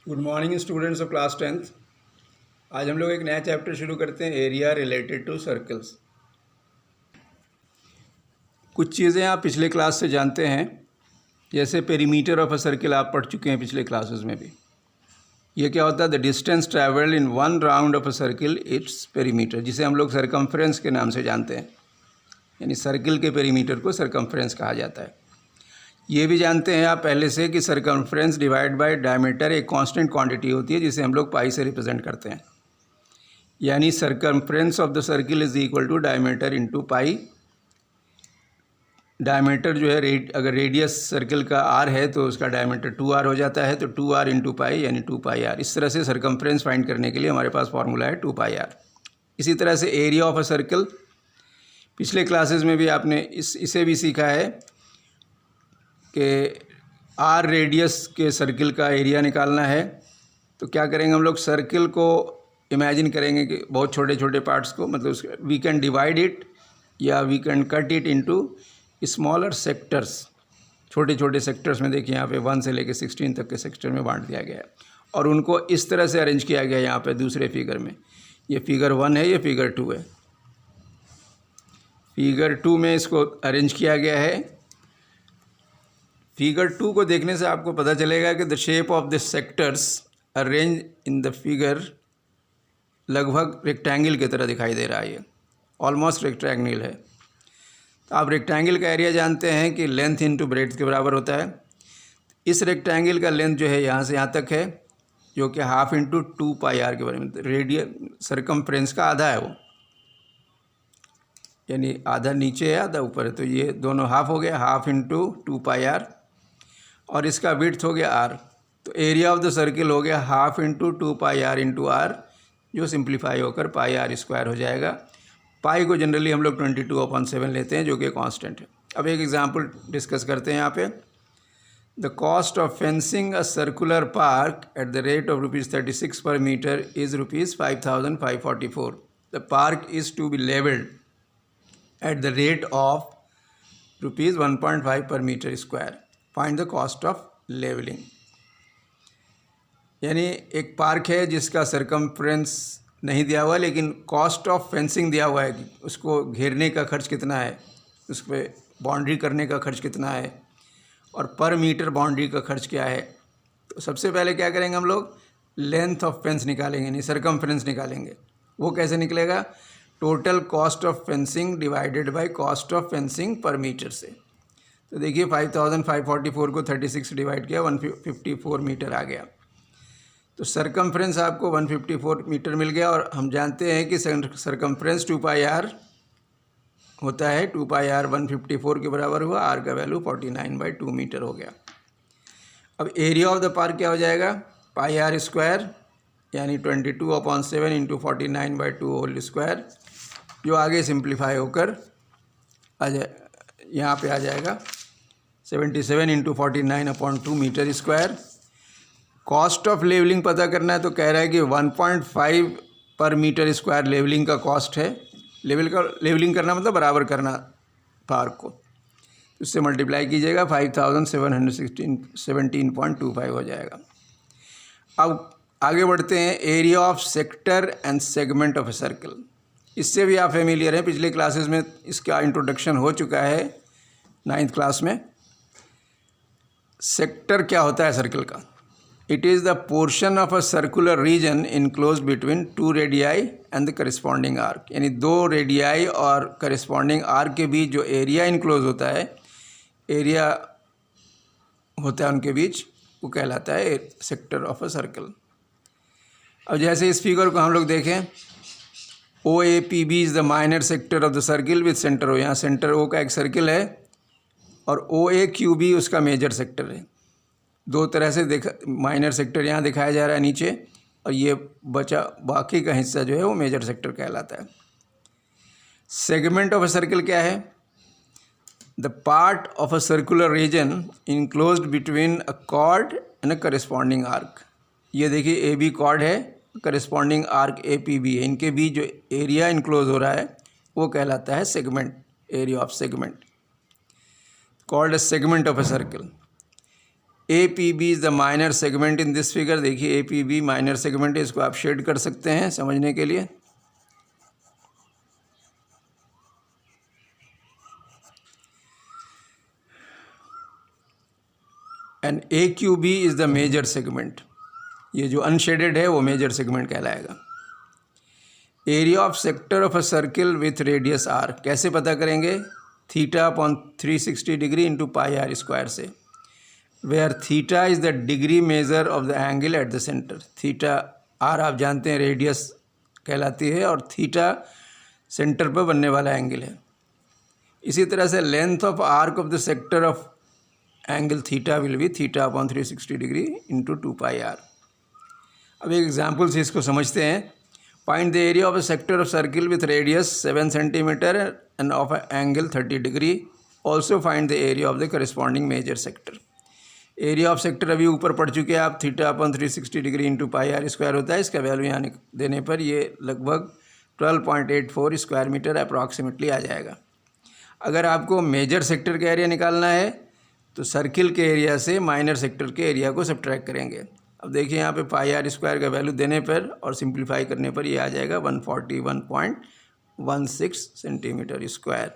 Good morning students of class 10th। आज हम लोग एक नया चैप्टर शुरू करते हैं, एरिया रिलेटेड टू सर्कल्स। कुछ चीज़ें आप पिछले क्लास से जानते हैं, जैसे पेरीमीटर ऑफ अ सर्कल आप पढ़ चुके हैं पिछले क्लासेस में भी। ये क्या होता है? The distance travelled in one round of a circle its perimeter, जिसे हम लोग सरकमफ्रेंस के नाम से जानते हैं। यानी सर्कल के पेरीमीटर को सरकमफ्रेंस कहा जाता है। ये भी जानते हैं आप पहले से कि सरकमफ्रेंस डिवाइड बाय डायमीटर एक कांस्टेंट क्वांटिटी होती है, जिसे हम लोग पाई से रिप्रेजेंट करते हैं। यानी circumference of the circle is equal to diameter into pi. Diameter जो है अगर रेडियस सर्कल का आर है तो उसका डायमीटर 2r हो जाता है, तो 2r इंटू पाई यानी 2πr। इस तरह से सरकमफ्रेंस फाइंड करने के लिए हमारे पास फॉर्मूला है 2πr। इसी तरह से एरिया ऑफ अ सर्कल, पिछले क्लासेस में भी आपने इसे भी सीखा है कि आर रेडियस के सर्कल का एरिया निकालना है। तो क्या करेंगे हम लोग? सर्कल को इमेजिन करेंगे कि बहुत छोटे छोटे पार्ट्स को, मतलब वी कैन डिवाइड इट या we can cut it into smaller sectors. छोटे छोटे सेक्टर्स में देखिए यहाँ पे 1 से लेकर 16 तक के सेक्टर में बांट दिया गया है, और उनको इस तरह से अरेंज किया गया है यहाँ पे दूसरे फिगर में। ये फिगर 1 है, ये फिगर 2 है। फिगर 2 में इसको अरेंज किया गया है। फिगर 2 को देखने से आपको पता चलेगा कि the shape of the sectors arrange in the figure लगभग रेक्टेंगल की तरह दिखाई दे रहा है। ये ऑलमोस्ट रेक्टेंगल है। तो आप रेक्टेंगल का एरिया जानते हैं कि लेंथ इंटू ब्रेड्थ के बराबर होता है। इस रेक्टेंगल का लेंथ जो है यहाँ से यहाँ तक है, जो कि हाफ इंटू 2πr के बारे में। रेडियस सरकमफ्रेंस का आधा है वो, यानी आधा नीचे है आधा ऊपर है, तो ये दोनों हाफ हो गया, हाफ इंटू 2πr, और इसका विड्थ हो गया r। तो एरिया ऑफ द सर्किल हो गया half into 2πr into r, जो सिंप्लीफाई होकर πr² हो जाएगा। पाई को जनरली हम लोग 22/7 लेते हैं, जो कि कांस्टेंट है। अब एक एग्जांपल डिस्कस करते हैं यहाँ पे। The cost of fencing a circular park at the rate of ₹36 per metre is ₹5,544। The park is to be levelled at the rate of ₹1.5 per meter square. Find the cost of levelling. यानी एक park है जिसका circumference नहीं दिया हुआ, लेकिन cost of fencing दिया हुआ है कि उसको घेरने का खर्च कितना है, उस पर बाउंड्री करने का खर्च कितना है, और पर मीटर बाउंड्री का खर्च क्या है। तो सबसे पहले क्या करेंगे हम लोग? लेंथ ऑफ फेंस निकालेंगे, नहीं सरकमफ्रेंस निकालेंगे। वो कैसे निकलेगा? Total cost of fencing divided by cost of fencing पर मीटर से। तो देखिए 5,544 को 36 डिवाइड किया, 154 मीटर आ गया। तो सरकमफ्रेंस आपको 154 मीटर मिल गया, और हम जानते हैं कि सरकमफ्रेंस 2πr होता है। 2πr 154 के बराबर हुआ, r का वैल्यू 49/2 मीटर हो गया। अब एरिया ऑफ द पार्क क्या हो जाएगा? πr², यानी 22/7 इंटू 49/2 होल स्क्वायर, जो आगे सिंप्लीफाई होकर यहाँ पे आ जाएगा 77 into 49/2 metre square. Cost of levelling पता करना है, तो कह रहा है कि 1.5 पर मीटर स्क्वायर लेवलिंग का कॉस्ट है। लेवलिंग करना मतलब बराबर करना पार्क को, उससे मल्टीप्लाई कीजिएगा 5,717.25 हो जाएगा। अब आगे बढ़ते हैं। Area of sector and segment of a circle, इससे भी आप फेमिलियर हैं, पिछले क्लासेस में इसका इंट्रोडक्शन हो चुका है 9th क्लास में। सेक्टर क्या होता है सर्कल का? It is the portion of a circular region enclose between 2 radii and the corresponding arc. यानी 2 रेडियाई और करस्पॉन्डिंग आर्क के बीच जो एरिया इनक्लोज होता है, एरिया होता है उनके बीच, वो कहलाता है सेक्टर ऑफ अ सर्कल। अब जैसे इस फिगर को हम लोग देखें, OAPB is the minor sector of the circle with centre O। यहाँ सेंटर O का एक सर्किल है, और OAQB उसका मेजर सेक्टर है। दो तरह से माइनर सेक्टर यहाँ दिखाया जा रहा है नीचे, और ये बचा बाकी का हिस्सा जो है वो मेजर सेक्टर कहलाता है। सेगमेंट ऑफ अ सर्कल क्या है? The part of a circular region enclosed between a cord and a corresponding arc. ये देखिए AB कॉर्ड है, करस्पॉन्डिंग आर्क APB है, इनके बीच जो एरिया इनक्लोज हो रहा है वो कहलाता है segment. Area of segment called a segment of a circle. APB is the minor segment in this figure. देखिए APB माइनर सेगमेंट है, इसको आप शेड कर सकते हैं समझने के लिए। And AQB is the major segment. ये जो अनशेडेड है वो मेजर सेगमेंट कहलाएगा। Area of sector of a circle with radius r कैसे पता करेंगे? Theta upon 360 degree into pi r square से, where theta is the degree measure of the angle at the centre. Theta r आप जानते हैं radius कहलाती है और थीटा सेंटर पर बनने वाला एंगल है। इसी तरह से length of arc of the sector of angle theta will be theta upon 360 degree into 2 pi R. अब एक एग्जाम्पल से इसको समझते हैं। Find the area of a sector of circle with radius 7 centimetre and of angle 30 degree. Also find the area of the corresponding major sector. Area of sector अभी ऊपर पढ़ चुके हैं आप, theta upon 360 degree into pi r square होता है। इसका value यहाँ देने पर ये लगभग 12.84 स्क्वायर मीटर अप्रॉक्सीमेटली आ जाएगा। अगर आपको मेजर सेक्टर का एरिया निकालना है तो सर्किल के एरिया से माइनर सेक्टर के एरिया को सब्ट्रैक्ट करेंगे। अब देखिए यहाँ पे पाई आर स्क्वायर का वैल्यू देने पर और सिंप्लीफाई करने पर ये आ जाएगा 141.16 सेंटीमीटर स्क्वायर।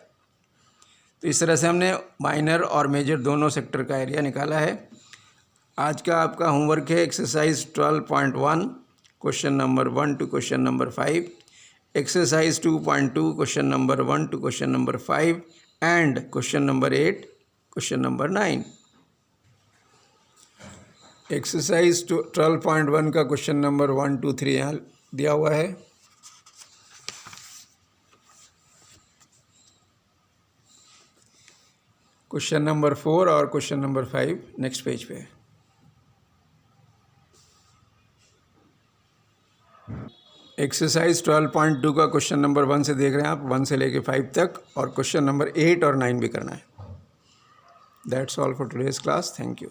तो इस तरह से हमने माइनर और मेजर दोनों सेक्टर का एरिया निकाला है। आज का आपका होमवर्क है exercise 12.1 question number 1 to question number 5, exercise 2.2 question number 1 to question number 5 and question number 8 question number 9। Exercise 12.1 का क्वेश्चन नंबर 1 2 3 यहाँ दिया हुआ है। क्वेश्चन नंबर 4 और क्वेश्चन नंबर 5 नेक्स्ट पेज पे है। एक्सरसाइज 12.2 का क्वेश्चन नंबर 1 से देख रहे हैं आप, 1 से लेके 5 तक, और क्वेश्चन नंबर 8 और 9 भी करना है। That's all for today's class. Thank you.